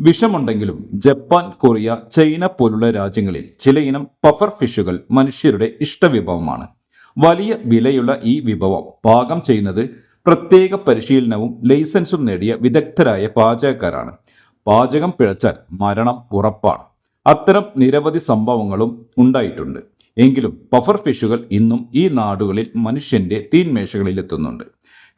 വിഷമുണ്ടെങ്കിലും Japan, Korea, China പോലുള്ള രാജ്യങ്ങളിൽ ചിലയിനം puffer ഫിഷുകൾ മനുഷ്യരുടെ ഇഷ്ടവിഭവമാണ്. വലിയ വിലയുള്ള ഈ വിഭവം പാകം ചെയ്യുന്നത് പ്രത്യേക പരിശീലനവും ലൈസൻസും നേടിയ വിദഗ്ധരായ പാചകക്കാരാണ്. പാചകം പിഴച്ചാൽ മരണം ഉറപ്പാണ്. അത്തരം നിരവധി സംഭവങ്ങളും ഉണ്ടായിട്ടുണ്ട്. എങ്കിലും പഫർ ഫിഷുകൾ ഇന്നും ഈ നാടുകളിൽ മനുഷ്യന്റെ തീന്മേശകളിലെത്തുന്നുണ്ട്.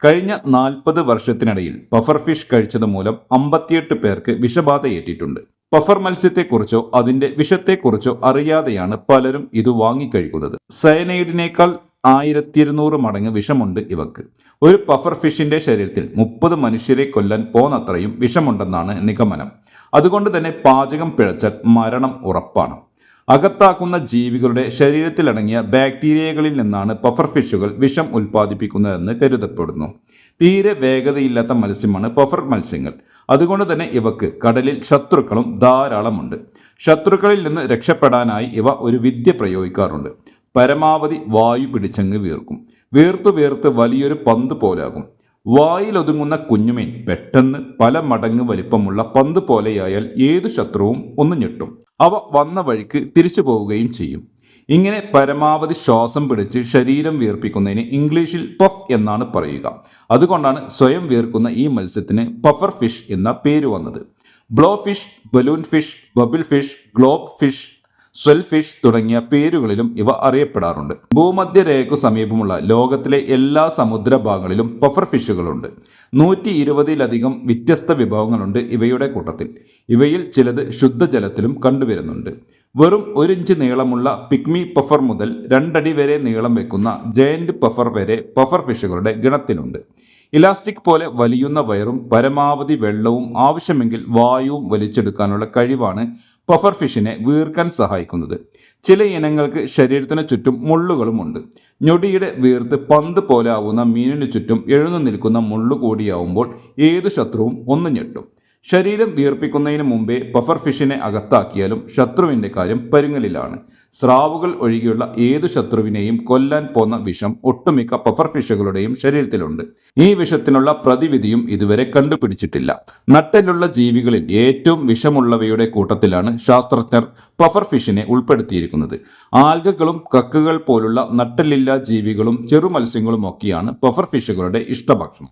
കഴിഞ്ഞ 40 വർഷത്തിനിടയിൽ പഫർ ഫിഷ് കഴിച്ചത് മൂലം 58 പേർക്ക് വിഷബാധയേറ്റിട്ടുണ്ട്. പഫർ മത്സ്യത്തെക്കുറിച്ചോ അതിന്റെ വിഷത്തെക്കുറിച്ചോ അറിയാതെയാണ് പലരും ഇത് വാങ്ങിക്കഴിക്കുന്നത്. സയനൈഡിനേക്കാൾ 1200 മടങ്ങ് വിഷമുണ്ട് ഇവക്ക്. ഒരു പഫർ ഫിഷിന്റെ ശരീരത്തിൽ 30 മനുഷ്യരെ കൊല്ലാൻ പോന്നത്രയും വിഷമുണ്ടെന്നാണ് നിഗമനം. അതുകൊണ്ട് തന്നെ പാചകം പിഴച്ചാൽ മരണം ഉറപ്പാണ്. അകത്താക്കുന്ന ജീവികളുടെ ശരീരത്തിലടങ്ങിയ ബാക്ടീരിയകളിൽ നിന്നാണ് പഫർ ഫിഷുകൾ വിഷം ഉൽപ്പാദിപ്പിക്കുന്നതെന്ന് കരുതപ്പെടുന്നു. തീരെ വേഗതയില്ലാത്ത മത്സ്യമാണ് പഫർ മത്സ്യങ്ങൾ. അതുകൊണ്ട് തന്നെ ഇവക്ക് കടലിൽ ശത്രുക്കളും ധാരാളമുണ്ട്. ശത്രുക്കളിൽ നിന്ന് രക്ഷപ്പെടാനായി ഇവ ഒരു വിദ്യ പ്രയോഗിക്കാറുണ്ട്. പരമാവധി വായു പിടിച്ചങ്ങ് വീർക്കും. വീർത്ത് വലിയൊരു പന്ത് പോലാകും. വായിലൊതുങ്ങുന്ന കുഞ്ഞുമീൻ പെട്ടെന്ന് പല മടങ്ങ് വലിപ്പമുള്ള പന്ത് പോലെയായാൽ ഏതു ശത്രുവും ഒന്ന് ഞെട്ടും. അവ വന്ന വഴിക്ക് തിരിച്ചു പോവുകയും ചെയ്യും. ഇങ്ങനെ പരമാവധി ശ്വാസം പിടിച്ച് ശരീരം വീർപ്പിക്കുന്നതിന് ഇംഗ്ലീഷിൽ പഫ് എന്നാണ് പറയുക. അതുകൊണ്ടാണ് സ്വയം വീർക്കുന്ന ഈ മത്സ്യത്തിന് പഫർ ഫിഷ് എന്ന പേര് വന്നത്. Blow fish, balloon fish, bubble fish, globe fish, swell fish തുടങ്ങിയ പേരുകളിലും ഇവ അറിയപ്പെടാറുണ്ട്. ഭൂമധ്യരേഖയ്ക്കു സമീപമുള്ള ലോകത്തിലെ എല്ലാ സമുദ്രഭാഗങ്ങളിലും പഫർ ഫിഷുകളുണ്ട്. 120-ലധികം വ്യത്യസ്ത വിഭവങ്ങളുണ്ട് ഇവയുടെ കൂട്ടത്തിൽ. ഇവയിൽ ചിലത് ശുദ്ധജലത്തിലും കണ്ടുവരുന്നുണ്ട്. വെറും 1 ഇഞ്ച് നീളമുള്ള പിഗ്മി പഫർ മുതൽ 2 അടി വരെ നീളം വെക്കുന്ന ജയന്റ് പഫർ വരെ പഫർ ഫിഷുകളുടെ ഗണത്തിലുണ്ട്. ഇലാസ്റ്റിക് പോലെ വലിയുന്ന വയറും പരമാവധി വെള്ളവും ആവശ്യമെങ്കിൽ വായുവും വലിച്ചെടുക്കാനുള്ള കഴിവാണ് പഫർ ഫിഷിനെ വീർക്കാൻ സഹായിക്കുന്നത്. ചില ഇനങ്ങൾക്ക് ശരീരത്തിന് ചുറ്റും മുള്ളുകളുമുണ്ട്. ഞൊടിയുടെ വീർത്ത് പന്ത് പോലെ ആവുന്ന മീനിനു ചുറ്റും എഴുന്നു നിൽക്കുന്ന മുള്ളു കൂടിയാവുമ്പോൾ ഏതു ശത്രുവും ഒന്ന് ഞെട്ടും. ശരീരം വീർപ്പിക്കുന്നതിന് മുമ്പേ പഫർ ഫിഷിനെ അകത്താക്കിയാലും ശത്രുവിൻ്റെ കാര്യം പരുങ്ങലിലാണ്. സ്രാവുകൾ ഒഴികെയുള്ള ഏതു ശത്രുവിനെയും കൊല്ലാൻ പോന്ന വിഷം ഒട്ടുമിക്ക പഫർ ഫിഷുകളുടെയും ശരീരത്തിലുണ്ട്. ഈ വിഷത്തിനുള്ള പ്രതിവിധിയും ഇതുവരെ കണ്ടുപിടിച്ചിട്ടില്ല. നട്ടെല്ലുള്ള ജീവികളിൽ ഏറ്റവും വിഷമുള്ളവയുടെ കൂട്ടത്തിലാണ് ശാസ്ത്രജ്ഞർ പഫർ ഫിഷിനെ ഉൾപ്പെടുത്തിയിരിക്കുന്നത്. ആൽഗകളും കക്കുകൾ പോലുള്ള നട്ടെല്ലില്ലാ ജീവികളും ചെറുമത്സ്യങ്ങളുമൊക്കെയാണ് പഫർ ഫിഷുകളുടെ ഇഷ്ടഭക്ഷണം.